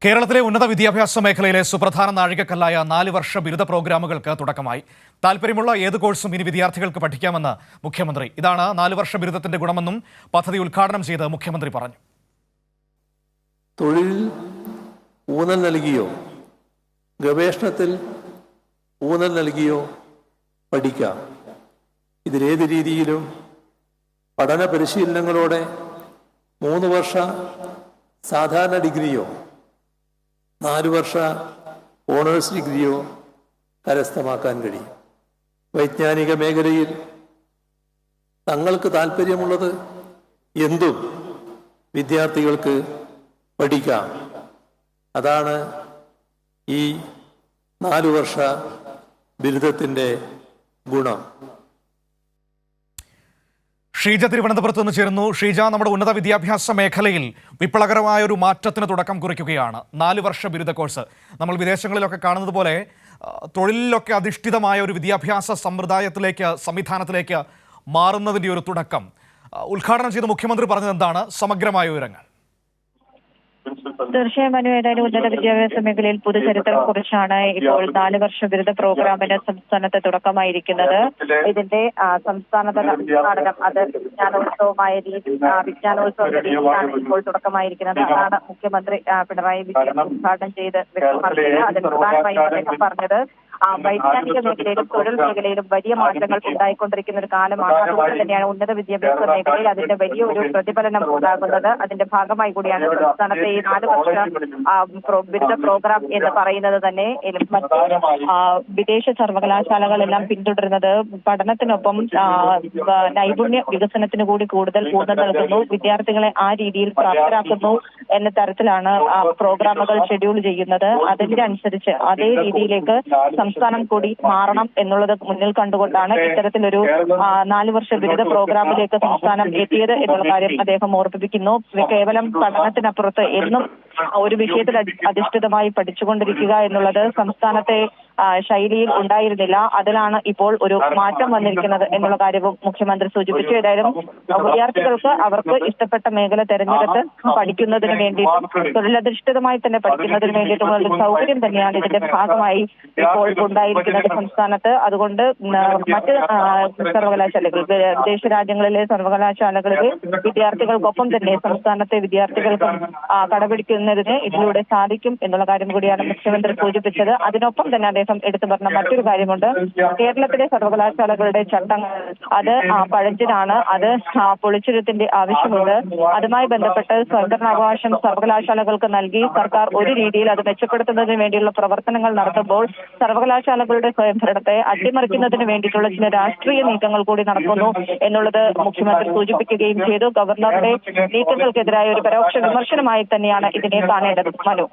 കേരളത്തിലെ ഉന്നത വിദ്യാഭ്യാസ മേഖലയിലെ സുപ്രധാന നാഴികക്കല്ലായ 4 വർഷ ബിരുദ പ്രോഗ്രാമുകൾക്ക് തുടക്കമായി. താൽപ്പര്യമുള്ള ഏത് കോഴ്സും ഇനി വിദ്യാർത്ഥികൾക്ക് പഠിക്കാമെന്ന് മുഖ്യമന്ത്രി. ഇതാണ് 4 വർഷ ബിരുദത്തിന്റെ ഗുണമെന്നും പദ്ധതി ഉദ്ഘാടനം ചെയ്ത് മുഖ്യമന്ത്രി പറഞ്ഞു. തൊഴിൽ ഊന്നൽ നൽകിയോ, ഗവേഷണത്തിൽ ഊന്നൽ നൽകിയോ പഠിക്കാം. ഇതിലേത് രീതിയിലും പഠന പരിശീലനങ്ങളോടെ 3 വർഷ സാധാരണ ഡിഗ്രിയോ 4 വർഷ ഓണേഴ്സ് ഡിഗ്രിയോ കരസ്ഥമാക്കാൻ കഴിയും. വൈജ്ഞാനിക മേഖലയിൽ തങ്ങൾക്ക് താല്പര്യമുള്ളത് എന്തും വിദ്യാർത്ഥികൾക്ക് പഠിക്കാം. അതാണ് ഈ 4 വർഷ ബിരുദത്തിൻ്റെ ഗുണം. ഷീജ തിരുവനന്തപുരത്ത് നിന്ന് ചേരുന്നു. ഷീജ, നമ്മുടെ ഉന്നത വിദ്യാഭ്യാസ മേഖലയിൽ വിപ്ലവകരമായ ഒരു മാറ്റത്തിന് തുടക്കം കുറിക്കുകയാണ് 4 വർഷ ബിരുദ കോഴ്സ്. നമ്മൾ വിദേശങ്ങളിലൊക്കെ കാണുന്നത് പോലെ തൊഴിലിലൊക്കെ അധിഷ്ഠിതമായ ഒരു വിദ്യാഭ്യാസ സംവിധാനത്തിലേക്ക് മാറുന്നതിൻ്റെ ഒരു തുടക്കം ഉദ്ഘാടനം ചെയ്ത് മുഖ്യമന്ത്രി പറഞ്ഞത് എന്താണ്? സമഗ്രമായ വിവരങ്ങൾ. തീർച്ചയായും മനു, ഏതായാലും ഉന്നത വിദ്യാഭ്യാസ മേഖലയിൽ പുതുചരിത്രം കുറിച്ചാണ് ഇപ്പോൾ 4 വർഷ ബിരുദ പ്രോഗ്രാമിന് സംസ്ഥാനത്ത് തുടക്കമായിരിക്കുന്നത്. ഇതിന്റെ സംസ്ഥാനതല ഉദ്ഘാടനം അത് വിജ്ഞാനോത്സവമായ രീതിയിലാണ് ഇപ്പോൾ തുടക്കമായിരിക്കുന്നത്. അതാണ് മുഖ്യമന്ത്രി പിണറായി വിജയൻ ഉദ്ഘാടനം ചെയ്ത് വ്യക്തമാക്കിയത്. അതിൽ പ്രധാനമായും അദ്ദേഹം പറഞ്ഞത് വൈജ്ഞാനിക മേഖലയിലും തൊഴിൽ മേഖലയിലും വലിയ മാറ്റങ്ങൾ ഉണ്ടായിക്കൊണ്ടിരിക്കുന്ന ഒരു കാലമാണ്. അതുകൊണ്ട് തന്നെയാണ് ഉന്നത വിദ്യാഭ്യാസ മേഖലയിൽ അതിന്റെ വലിയ ഒരു പ്രതിഫലനം ഉണ്ടാകുന്നത്. അതിന്റെ ഭാഗമായി കൂടിയാണ് സംസ്ഥാനത്തെ ഈ 4 വർഷ ബിരുദ പ്രോഗ്രാം എന്ന് പറയുന്നത് തന്നെ. മറ്റ് വിദേശ സർവകലാശാലകളെല്ലാം പിന്തുടരുന്നത് പഠനത്തിനൊപ്പം നൈപുണ്യ വികസനത്തിന് കൂടി കൂടുതൽ ഊന്നൽ നൽകുന്നു, വിദ്യാർത്ഥികളെ ആ രീതിയിൽ പ്രാപ്തരാക്കുന്നു എന്ന തരത്തിലാണ് പ്രോഗ്രാമുകൾ ഷെഡ്യൂൾ ചെയ്യുന്നത്. അതിന്റെ അനുസരിച്ച് അതേ രീതിയിലേക്ക് സംസ്ഥാനം കൂടി മാറണം എന്നുള്ളത് മുന്നിൽ കണ്ടുകൊണ്ടാണ് ഇത്തരത്തിലൊരു 4 വർഷ ബിരുദ പ്രോഗ്രാമിലേക്ക് സംസ്ഥാനം എത്തിയത് എന്നുള്ള കാര്യം അദ്ദേഹം ഓർമ്മിപ്പിക്കുന്നു. കേവലം പഠനത്തിനപ്പുറത്ത് എന്നും ഒരു വിഷയത്തിൽ അധിഷ്ഠിതമായി പഠിച്ചുകൊണ്ടിരിക്കുക എന്നുള്ളത് സംസ്ഥാനത്തെ ശൈലിയിൽ ഉണ്ടായിരുന്നില്ല. അതിലാണ് ഇപ്പോൾ ഒരു മാറ്റം വന്നിരിക്കുന്നത് എന്നുള്ള കാര്യവും മുഖ്യമന്ത്രി സൂചിപ്പിച്ചു. ഏതായാലും വിദ്യാർത്ഥികൾക്ക് അവർക്ക് ഇഷ്ടപ്പെട്ട മേഖല തെരഞ്ഞെടുത്ത് പഠിക്കുന്നതിന് വേണ്ടിയിട്ടും തൊഴിലധിഷ്ഠിതമായി തന്നെ പഠിക്കുന്നതിന് വേണ്ടിയിട്ടുള്ള ഒരു സൗകര്യം തന്നെയാണ് ഇതിന്റെ ഭാഗമായി ഇപ്പോൾ ഉണ്ടായിരിക്കുന്നത് സംസ്ഥാനത്ത്. അതുകൊണ്ട് മറ്റ് സർവകലാശാലകൾ, വിദേശ രാജ്യങ്ങളിലെ സർവകലാശാലകളിലെ വിദ്യാർത്ഥികൾക്കൊപ്പം തന്നെ സംസ്ഥാനത്തെ വിദ്യാർത്ഥികൾക്കും കടപിടിക്കുന്നതിന് ഇതിലൂടെ സാധിക്കും എന്നുള്ള കാര്യം കൂടിയാണ് മുഖ്യമന്ത്രി സൂചിപ്പിച്ചത്. അതിനൊപ്പം തന്നെ അദ്ദേഹം എടുത്തു പറഞ്ഞ മറ്റൊരു കാര്യമുണ്ട്. കേരളത്തിലെ സർവകലാശാലകളുടെ ചട്ടങ്ങൾ അത് പഴഞ്ചനാണ്, അത് പൊളിച്ചെഴുത്തിന്റെ ആവശ്യമുണ്ട്. അതുമായി ബന്ധപ്പെട്ട് സ്വയംഭരണാവകാശം സർവകലാശാലകൾക്ക് നൽകി സർക്കാർ ഒരു രീതിയിൽ അത് മെച്ചപ്പെടുത്തുന്നതിന് വേണ്ടിയുള്ള പ്രവർത്തനങ്ങൾ നടത്തുമ്പോൾ സർവകലാശാലകളുടെ സ്വയംഭരണത്തെ അട്ടിമറിക്കുന്നതിന് വേണ്ടിയിട്ടുള്ള ചില രാഷ്ട്രീയ നീക്കങ്ങൾ കൂടി നടക്കുന്നു എന്നുള്ളത് മുഖ്യമന്ത്രി സൂചിപ്പിക്കുകയും ചെയ്തു. ഗവർണറുടെ നീക്കങ്ങൾക്കെതിരായ ഒരു പരോക്ഷ വിമർശനമായി തന്നെയാണ് ഇതിനെ കാണേണ്ടത്. മനു.